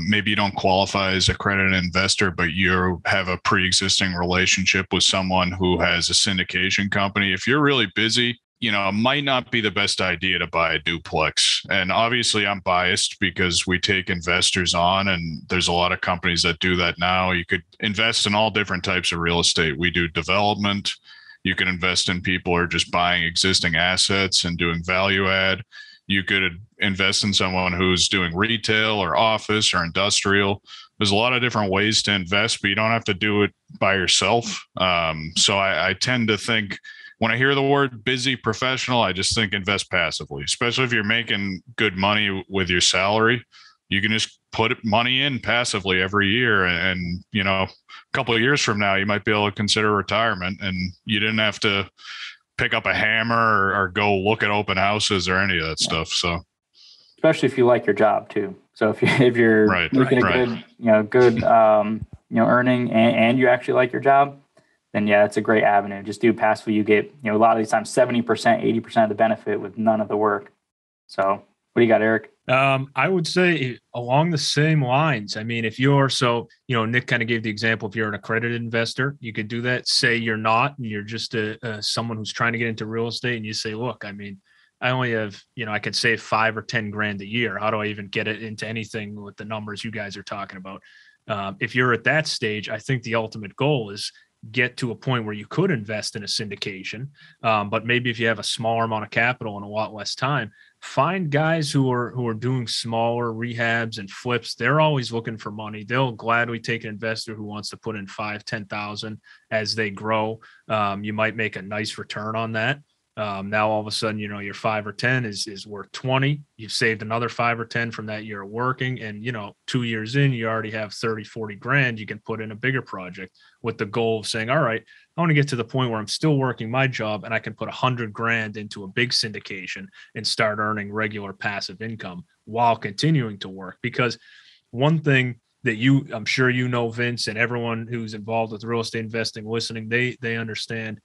[SPEAKER 3] maybe you don't qualify as an accredited investor, but you have a pre-existing relationship with someone who has a syndication company. If you're really busy, it might not be the best idea to buy a duplex. And obviously I'm biased because we take investors on, and there's a lot of companies that do that now. You could invest in all different types of real estate. We do development. You can invest in people who are just buying existing assets and doing value add. You could invest in someone who's doing retail or office or industrial. There's a lot of different ways to invest, but you don't have to do it by yourself. So I tend to think, when I hear the word busy professional, I just think invest passively, especially if you're making good money with your salary. You can just put money in passively every year. And a couple of years from now, you might be able to consider retirement, and you didn't have to pick up a hammer or go look at open houses or any of that stuff. So,
[SPEAKER 2] especially if you like your job too. So if you're making a good earning and you actually like your job, then yeah, it's a great avenue. Just do passively. You get, a lot of these times 70%, 80% of the benefit with none of the work. So what do you got, Eric?
[SPEAKER 4] I would say along the same lines. I mean, if you're, Nick kind of gave the example, if you're an accredited investor, you could do that. Say you're not, and you're just someone who's trying to get into real estate, and you say, look, I mean, I only have, I could save $5 or $10 grand a year. How do I even get it into anything with the numbers you guys are talking about? If you're at that stage, I think the ultimate goal is get to a point where you could invest in a syndication. But maybe if you have a smaller amount of capital and a lot less time, find guys who are doing smaller rehabs and flips. They're always looking for money. They'll gladly take an investor who wants to put in 5,000, 10,000 as they grow. You might make a nice return on that. Now all of a sudden, your 5 or 10 is worth 20. You've saved another 5 or 10 from that year of working. And, 2 years in, you already have 30, 40 grand you can put in a bigger project with the goal of saying, all right, I want to get to the point where I'm still working my job and I can put 100 grand into a big syndication and start earning regular passive income while continuing to work. Because one thing that I'm sure Vince, and everyone who's involved with real estate investing listening, they understand.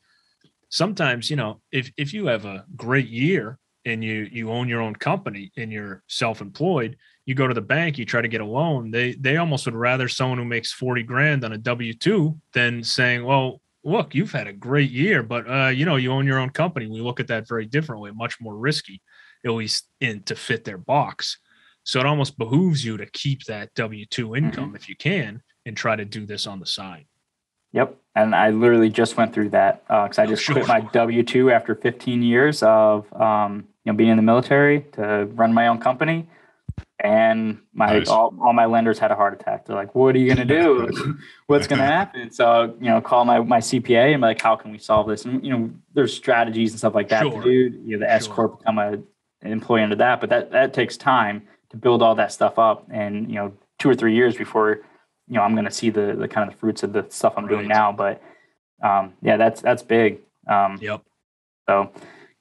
[SPEAKER 4] Sometimes, if you have a great year and you own your own company and you're self-employed, you go to the bank, you try to get a loan. They almost would rather someone who makes 40 grand on a W-2 than saying, well, look, you've had a great year, but you own your own company. We look at that very differently, much more risky, at least to fit their box. So it almost behooves you to keep that W-2 income if you can, and try to do this on the side.
[SPEAKER 2] Yep. And I literally just went through that because I just quit my W-2 after 15 years of being in the military to run my own company. And all my lenders had a heart attack. They're like, what are you going to do? What's going to happen? So, call my CPA and be like, how can we solve this? And, there's strategies and stuff like that to do. The S Corp become an employee under that. But that takes time to build all that stuff up. And, 2 or 3 years before I'm going to see the kind of the fruits of the stuff I'm doing now. But that's big.
[SPEAKER 4] Yep.
[SPEAKER 2] So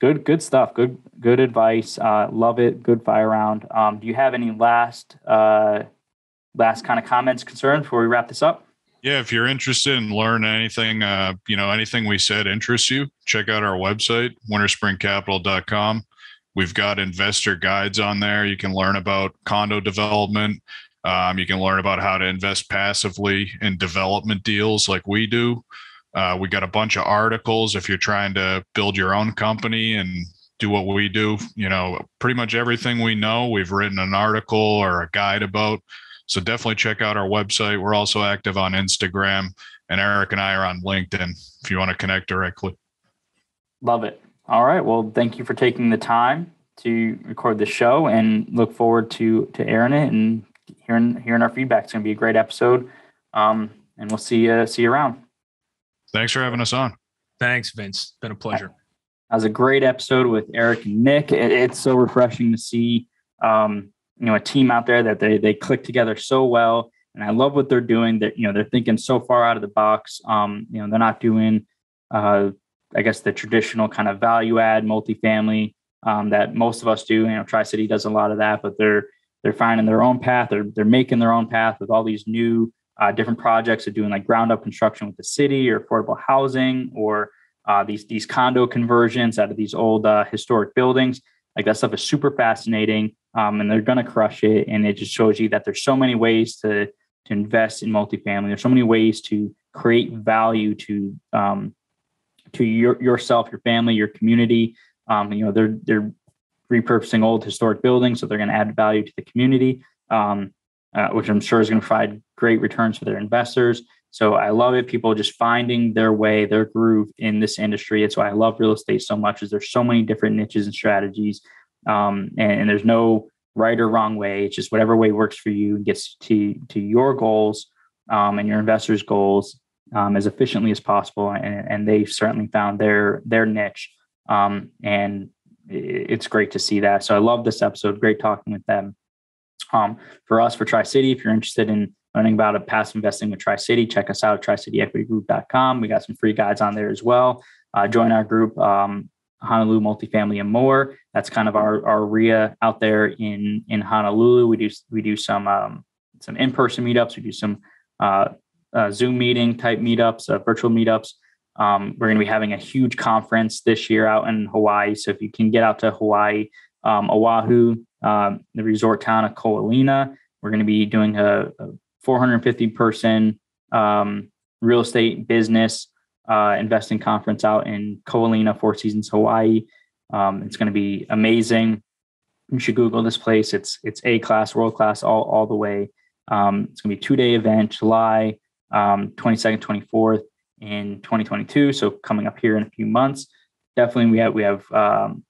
[SPEAKER 2] good stuff. Good advice. Love it. Good fire round. Do you have any last kind of comments, concerns before we wrap this up?
[SPEAKER 3] Yeah. If you're interested in learning anything, anything we said interests you, check out our website, winterspringcapital.com. We've got investor guides on there. You can learn about condo development. You can learn about how to invest passively in development deals like we do. We got a bunch of articles if you're trying to build your own company and do what we do. Pretty much everything we know, we've written an article or a guide about. So definitely check out our website. We're also active on Instagram, and Eric and I are on LinkedIn if you want to connect directly.
[SPEAKER 2] Love it. All right. Well, thank you for taking the time to record the show, and look forward to airing it and hearing our feedback. It's going to be a great episode. And we'll see you around. Thanks for having us on.
[SPEAKER 4] Thanks, Vince. It's been a pleasure.
[SPEAKER 2] That was a great episode with Eric and Nick. It's so refreshing to see, a team out there that they click together so well. And I love what they're doing. That, they're thinking so far out of the box. They're not doing, I guess, the traditional kind of value add multifamily that most of us do. Tri-City does a lot of that, but they're finding their own path. They're making their own path with all these new different projects. They're doing like ground up construction with the city, or affordable housing, or these condo conversions out of these old historic buildings. Like, that stuff is super fascinating, and they're going to crush it. And it just shows you that there's so many ways to invest in multifamily. There's so many ways to create value to yourself, your family, your community. They're repurposing old historic buildings, so they're going to add value to the community, which I'm sure is going to provide great returns for their investors. So I love it. People just finding their way, their groove in this industry. It's why I love real estate so much, is there's so many different niches and strategies. And there's no right or wrong way. It's just whatever way works for you and gets to your goals and your investors' goals as efficiently as possible. And they've certainly found their niche. And it's great to see that. So I love this episode. Great talking with them. For us, for Tri-City, if you're interested in learning about passive investing with Tri-City, check us out at tricityequitygroup.com. We got some free guides on there as well. Join our group, Honolulu Multifamily and More. That's kind of our RIA out there in Honolulu. We do some in-person meetups. We do some Zoom meeting type meetups, virtual meetups. We're going to be having a huge conference this year out in Hawaii. So if you can get out to Hawaii, Oahu, the resort town of Ko'olina, we're going to be doing a 450 person real estate business investing conference out in Ko'olina, Four Seasons, Hawaii. It's going to be amazing. You should Google this place. It's A-class, world class, all the way. It's going to be a 2-day event, July 22nd, 24th in 2022. So coming up here in a few months. Definitely, we have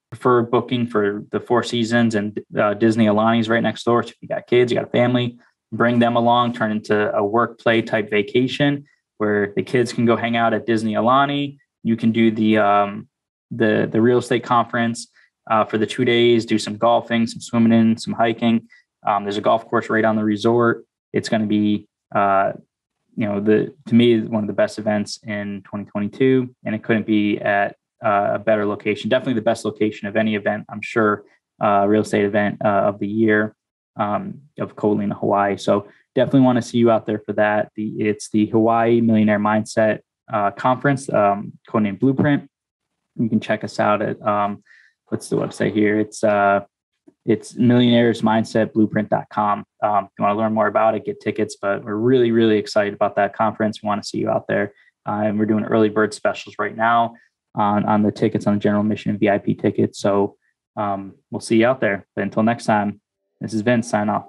[SPEAKER 2] preferred booking for the Four Seasons, and Disney Alani's right next door. So if you got kids, you got a family, bring them along, turn into a work play type vacation where the kids can go hang out at Disney Alani. You can do the real estate conference for the 2 days, do some golfing, some swimming, some hiking. There's a golf course right on the resort. It's going to be, to me, one of the best events in 2022, and it couldn't be at a better location. Definitely the best location of any event, I'm sure, real estate event of the year of Ko'olina, Hawaii. So definitely want to see you out there for that. It's the Hawaii Millionaire Mindset Conference, codenamed Blueprint. You can check us out at, what's the website here? It's millionairesmindsetblueprint.com. If you want to learn more about it, get tickets, but we're really, really excited about that conference. We want to see you out there. And we're doing early bird specials right now on the tickets, on the general admission and VIP tickets. So we'll see you out there. But until next time, this is Vince, sign off.